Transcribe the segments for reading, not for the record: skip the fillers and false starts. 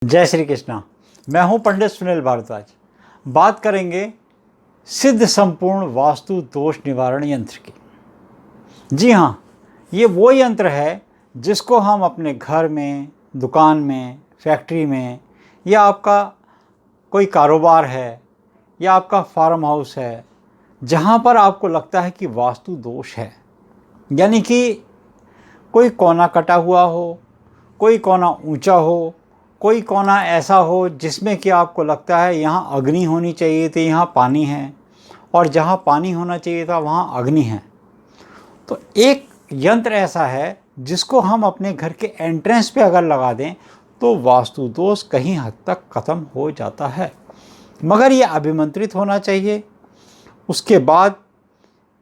जय श्री कृष्णा। मैं हूं पंडित सुनील भारद्वाज। बात करेंगे सिद्ध संपूर्ण वास्तु दोष निवारण यंत्र की। जी हाँ, ये वो यंत्र है जिसको हम अपने घर में, दुकान में, फैक्ट्री में, या आपका कोई कारोबार है या आपका फार्म हाउस है, जहाँ पर आपको लगता है कि वास्तु दोष है, यानी कि कोई कोना कटा हुआ हो, कोई कोना ऊंचा हो, कोई कोना ऐसा हो जिसमें कि आपको लगता है यहाँ अग्नि होनी चाहिए थी, यहाँ पानी है, और जहाँ पानी होना चाहिए था वहाँ अग्नि है। तो एक यंत्र ऐसा है जिसको हम अपने घर के एंट्रेंस पे अगर लगा दें तो वास्तु दोष कहीं हद तक ख़त्म हो जाता है, मगर ये अभिमंत्रित होना चाहिए। उसके बाद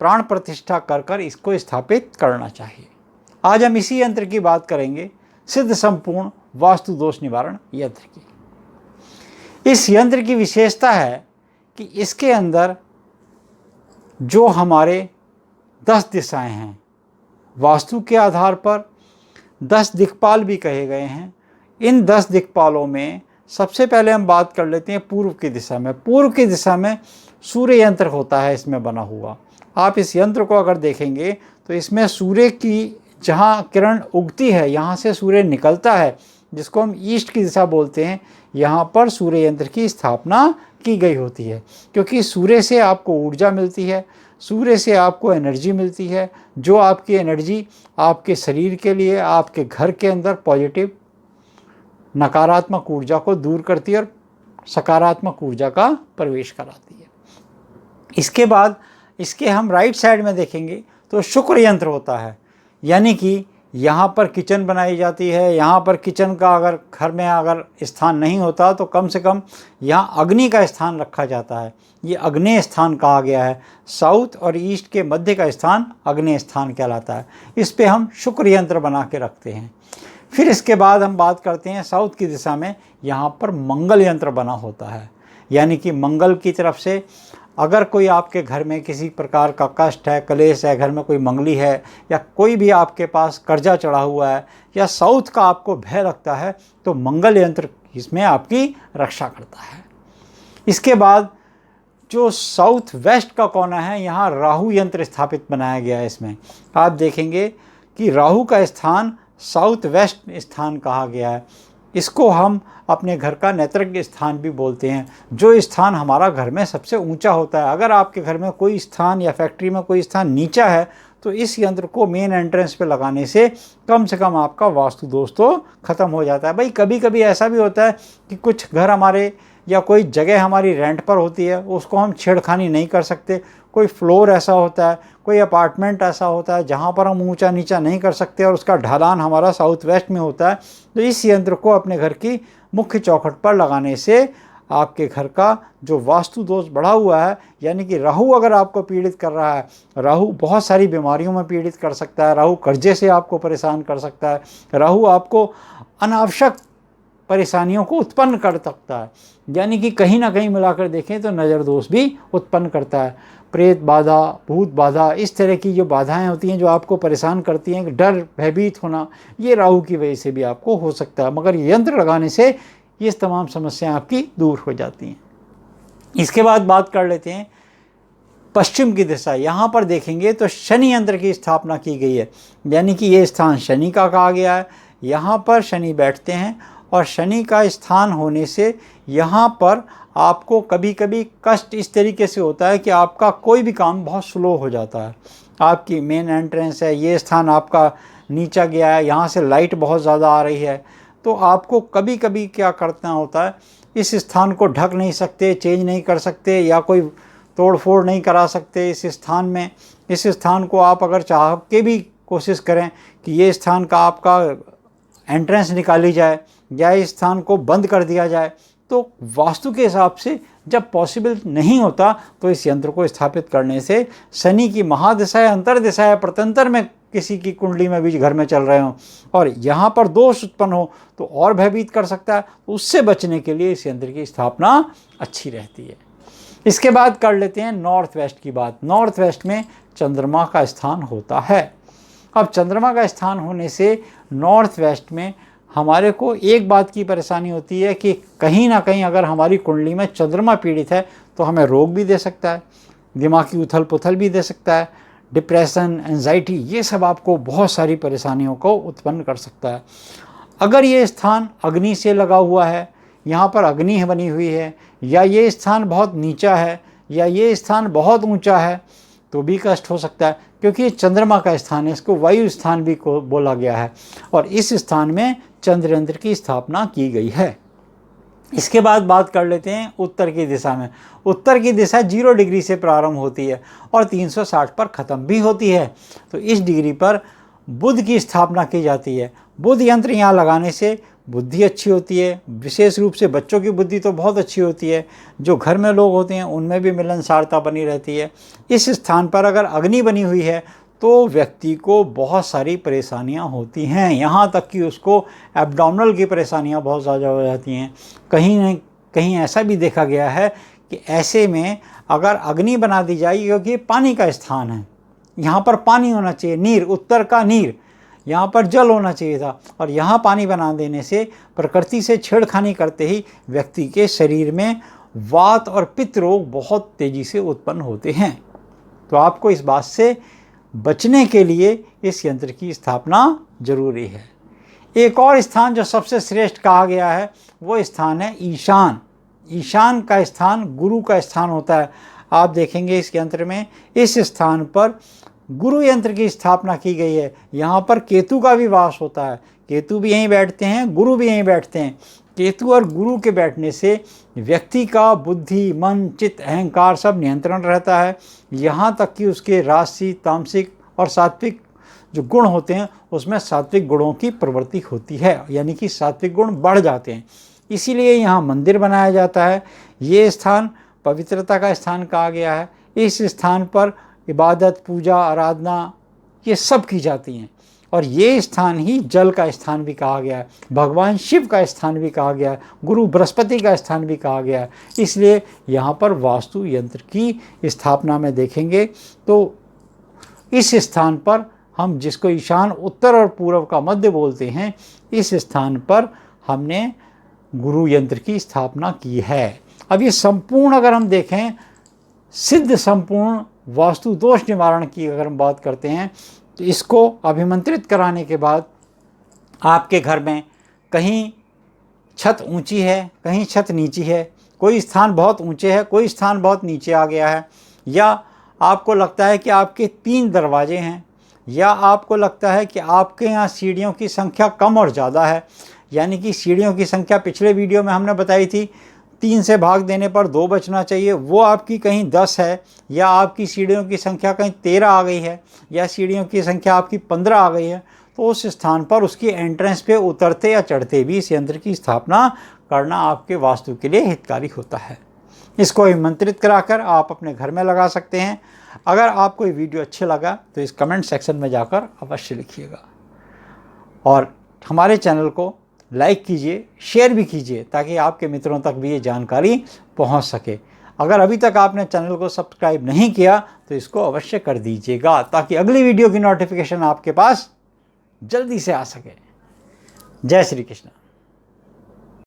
प्राण प्रतिष्ठा कर कर इसको स्थापित करना चाहिए। आज हम इसी यंत्र की बात करेंगे, सिद्ध संपूर्ण वास्तु दोष निवारण यंत्र की। इस यंत्र की विशेषता है कि इसके अंदर जो हमारे 10 दिशाएं हैं, वास्तु के आधार पर 10 दिक्पाल भी कहे गए हैं। इन 10 दिक्पालों में सबसे पहले हम बात कर लेते हैं पूर्व की दिशा में। पूर्व की दिशा में सूर्य यंत्र होता है इसमें बना हुआ। आप इस यंत्र को अगर देखेंगे तो इसमें सूर्य की जहाँ किरण उगती है, यहाँ से सूर्य निकलता है, जिसको हम ईस्ट की दिशा बोलते हैं, यहाँ पर सूर्य यंत्र की स्थापना की गई होती है। क्योंकि सूर्य से आपको ऊर्जा मिलती है, सूर्य से आपको एनर्जी मिलती है, जो आपकी एनर्जी आपके शरीर के लिए, आपके घर के अंदर पॉजिटिव नकारात्मक ऊर्जा को दूर करती है और सकारात्मक ऊर्जा का प्रवेश कराती है। इसके बाद इसके हम राइट साइड में देखेंगे तो शुक्र यंत्र होता है, यानी कि यहाँ पर किचन बनाई जाती है। यहाँ पर किचन का अगर घर में अगर स्थान नहीं होता तो कम से कम यहाँ अग्नि का स्थान रखा जाता है। ये अग्नेय स्थान कहा गया है। साउथ और ईस्ट के मध्य का स्थान अग्नेय स्थान कहलाता है। इस पे हम शुक्र यंत्र बना के रखते हैं। फिर इसके बाद हम बात करते हैं साउथ की दिशा में, यहाँ पर मंगल यंत्र बना होता है, यानी कि मंगल की तरफ से अगर कोई आपके घर में किसी प्रकार का कष्ट है, कलेश है, घर में कोई मंगली है, या कोई भी आपके पास कर्जा चढ़ा हुआ है, या साउथ का आपको भय लगता है, तो मंगल यंत्र इसमें आपकी रक्षा करता है। इसके बाद जो साउथ वेस्ट का कोना है, यहाँ राहु यंत्र स्थापित बनाया गया है। इसमें आप देखेंगे कि राहु का स्थान साउथ वेस्ट स्थान कहा गया है। इसको हम अपने घर का नेत्रज्ञ स्थान भी बोलते हैं, जो स्थान हमारा घर में सबसे ऊंचा होता है। अगर आपके घर में कोई स्थान या फैक्ट्री में कोई स्थान नीचा है तो इस यंत्र को मेन एंट्रेंस पे लगाने से कम आपका वास्तु दोष तो ख़त्म हो जाता है। भाई कभी कभी ऐसा भी होता है कि कुछ घर हमारे या कोई जगह हमारी रेंट पर होती है, उसको हम छेड़खानी नहीं कर सकते। कोई फ्लोर ऐसा होता है, कोई अपार्टमेंट ऐसा होता है जहाँ पर हम ऊंचा नीचा नहीं कर सकते और उसका ढलान हमारा साउथ वेस्ट में होता है, तो इस यंत्र को अपने घर की मुख्य चौखट पर लगाने से आपके घर का जो वास्तु दोष बढ़ा हुआ है, यानी कि राहु अगर आपको पीड़ित कर रहा है, राहु बहुत सारी बीमारियों में पीड़ित कर सकता है, राहु कर्जे से आपको परेशान कर सकता है, राहु आपको अनावश्यक परेशानियों को उत्पन्न कर सकता है, यानी कि कहीं ना कहीं मिलाकर देखें तो नज़र दोष भी उत्पन्न करता है। प्रेत बाधा, भूत बाधा, इस तरह की जो बाधाएं होती हैं जो आपको परेशान करती हैं, डर भयभीत होना, ये राहु की वजह से भी आपको हो सकता है, मगर यंत्र लगाने से ये तमाम समस्याएं आपकी दूर हो जाती हैं। इसके बाद बात कर लेते हैं पश्चिम की दिशा। यहाँ पर देखेंगे तो शनि यंत्र की स्थापना की गई है, यानी कि ये स्थान शनि का कहा गया है। यहाँ पर शनि बैठते हैं और शनि का स्थान होने से यहाँ पर आपको कभी कभी कष्ट इस तरीके से होता है कि आपका कोई भी काम बहुत स्लो हो जाता है। आपकी मेन एंट्रेंस है, ये स्थान आपका नीचा गया है, यहाँ से लाइट बहुत ज़्यादा आ रही है, तो आपको कभी कभी क्या करना होता है, इस स्थान को ढक नहीं सकते, चेंज नहीं कर सकते, या कोई तोड़ फोड़ नहीं करा सकते इस स्थान में। इस स्थान को आप अगर चाह के भी कोशिश करें कि ये स्थान का आपका एंट्रेंस निकाली जाए या इस स्थान को बंद कर दिया जाए, तो वास्तु के हिसाब से जब पॉसिबल नहीं होता तो इस यंत्र को स्थापित करने से शनि की महादशा या अंतर्दशा या प्रतंत्र में किसी की कुंडली में भी घर में चल रहे हों और यहाँ पर दोष उत्पन्न हो तो और भयभीत कर सकता है, तो उससे बचने के लिए इस यंत्र की स्थापना अच्छी रहती है। इसके बाद कर लेते हैं नॉर्थ वेस्ट की बात। नॉर्थ वेस्ट में चंद्रमा का स्थान होता है। अब चंद्रमा का स्थान होने से नॉर्थ वेस्ट में हमारे को एक बात की परेशानी होती है कि कहीं ना कहीं अगर हमारी कुंडली में चंद्रमा पीड़ित है तो हमें रोग भी दे सकता है, दिमागी उथल पुथल भी दे सकता है, डिप्रेशन, एंजाइटी, ये सब आपको बहुत सारी परेशानियों को उत्पन्न कर सकता है। अगर ये स्थान अग्नि से लगा हुआ है, यहाँ पर अग्नि बनी हुई है, या ये स्थान बहुत नीचा है, या ये स्थान बहुत ऊंचा है, तो भी कष्ट हो सकता है, क्योंकि ये चंद्रमा का स्थान है, इसको वायु स्थान भी को बोला गया है, और इस स्थान में चंद्र यंत्र की स्थापना की गई है। इसके बाद बात कर लेते हैं उत्तर की दिशा में। उत्तर की दिशा 0 डिग्री से प्रारंभ होती है और 360 पर ख़त्म भी होती है। तो इस डिग्री पर बुध की स्थापना की जाती है। बुध यंत्र यहाँ लगाने से बुद्धि अच्छी होती है, विशेष रूप से बच्चों की बुद्धि तो बहुत अच्छी होती है, जो घर में लोग होते हैं उनमें भी मिलनसारता बनी रहती है। इस स्थान पर अगर अग्नि बनी हुई है तो व्यक्ति को बहुत सारी परेशानियां होती हैं, यहाँ तक कि उसको एब्डोमिनल की परेशानियां बहुत ज़्यादा हो जाती हैं। कहीं न कहीं ऐसा भी देखा गया है कि ऐसे में अगर अग्नि बना दी जाए, क्योंकि पानी का स्थान है, यहाँ पर पानी होना चाहिए, नीर, उत्तर का नीर, यहाँ पर जल होना चाहिए था, और यहाँ पानी बना देने से प्रकृति से छेड़खानी करते ही व्यक्ति के शरीर में वात और पित्त रोग बहुत तेज़ी से उत्पन्न होते हैं। तो आपको इस बात से बचने के लिए इस यंत्र की स्थापना जरूरी है। एक और स्थान जो सबसे श्रेष्ठ कहा गया है वो स्थान है ईशान। ईशान का स्थान गुरु का स्थान होता है। आप देखेंगे इस यंत्र में इस स्थान पर गुरु यंत्र की स्थापना की गई है। यहाँ पर केतु का भी वास होता है, केतु भी यहीं बैठते हैं, गुरु भी यहीं बैठते हैं। केतु और गुरु के बैठने से व्यक्ति का बुद्धि, मन, चित्त, अहंकार सब नियंत्रण रहता है। यहाँ तक कि उसके राजसी, तामसिक और सात्विक जो गुण होते हैं उसमें सात्विक गुणों की प्रवृत्ति होती है, यानी कि सात्विक गुण बढ़ जाते हैं। इसीलिए यहाँ मंदिर बनाया जाता है। ये स्थान पवित्रता का स्थान कहा गया है। इस स्थान पर इबादत, पूजा, आराधना ये सब की जाती हैं, और ये स्थान ही जल का स्थान भी कहा गया है, भगवान शिव का स्थान भी कहा गया है, गुरु बृहस्पति का स्थान भी कहा गया है। इसलिए यहाँ पर वास्तु यंत्र की स्थापना में देखेंगे तो इस स्थान पर हम जिसको ईशान, उत्तर और पूर्व का मध्य बोलते हैं, इस स्थान पर हमने गुरु यंत्र की स्थापना की है। अब ये संपूर्ण अगर हम देखें सिद्ध संपूर्ण वास्तु दोष निवारण की अगर हम बात करते हैं तो इसको अभिमंत्रित कराने के बाद आपके घर में कहीं छत ऊंची है, कहीं छत नीची है, कोई स्थान बहुत ऊंचे है, कोई स्थान बहुत नीचे आ गया है, या आपको लगता है कि आपके 3 दरवाजे हैं, या आपको लगता है कि आपके यहाँ सीढ़ियों की संख्या कम और ज़्यादा है, यानी कि सीढ़ियों की संख्या पिछले वीडियो में हमने बताई थी 3 से भाग देने पर 2 बचना चाहिए, वो आपकी कहीं 10 है, या आपकी सीढ़ियों की संख्या कहीं 13 आ गई है, या सीढ़ियों की संख्या आपकी 15 आ गई है, तो उस स्थान पर उसकी एंट्रेंस पे उतरते या चढ़ते भी इस यंत्र की स्थापना करना आपके वास्तु के लिए हितकारी होता है। इसको आमंत्रित कराकर आप अपने घर में लगा सकते हैं। अगर आपको ये वीडियो अच्छा लगा तो इस कमेंट सेक्शन में जाकर अवश्य लिखिएगा, और हमारे चैनल को लाइक कीजिए, शेयर भी कीजिए, ताकि आपके मित्रों तक भी ये जानकारी पहुंच सके। अगर अभी तक आपने चैनल को सब्सक्राइब नहीं किया तो इसको अवश्य कर दीजिएगा, ताकि अगली वीडियो की नोटिफिकेशन आपके पास जल्दी से आ सके। जय श्री कृष्ण।